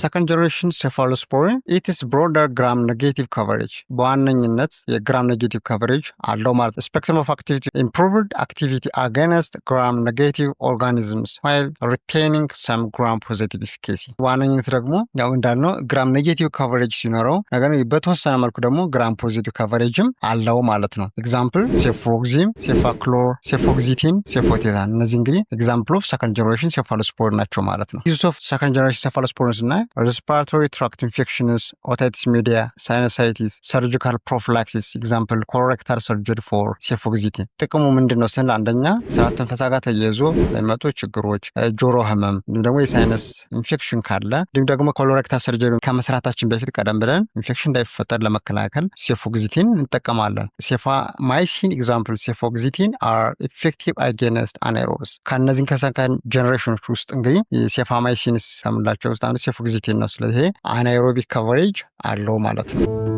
Second generation cephalosporin it is broader gram negative coverage በዋነኝነት የግራም ኔጌቲቭ coverage አለው ማለት spectrum of activity improved activity against gram negative organisms while retaining some gram positive efficacy በዋነኝነት ደግሞ ያው እንዳልነው ግራም ኔጌቲቭ coverage ሲኖረው ነገር በተወሰነ መልኩ ደግሞ ግራም ፖዚቲቭ coverage አለው ማለት ነው example cefoxime cefaclor cefoxitin cefotetan እነዚህ እንግዲህ example of second generation cephalosporin ናቸው ማለት ነው use of second generation cephalosporin እና respiratory tract infections, otitis media, sinusitis, surgical prophylaxis, example colorectal surgery for cefoxitin ጥቅሙ ምንድነው ስንል አንደኛ ስርዓተ ትንፈሳ ጋር ተያይዞ ለሚመጡ ችግሮች ጆሮ ህመም ደግሞ የሳይነስ ኢንፌክሽን ካለ ደግሞ ኮሎሬክታል ሰርጀሪ ከመስራታችን በፊት ቀደም ብለን ኢንፌክሽን እንዳይፈጠር ለመከላከል cefoxitin እንጠቀማለን ሴፋማይሲን example cefoxitin are effective against anaerobes ከነዚህ ከሰከንድ ጀነሬሽኖች ውስጥ እንግዲህ ሴፋማይሲን ሰምላቸው ውስጥ አንዱ cefoxitin ነው ስለዚህ አናኤሮቢክ ከቨሬጅ አለው ማለት ነው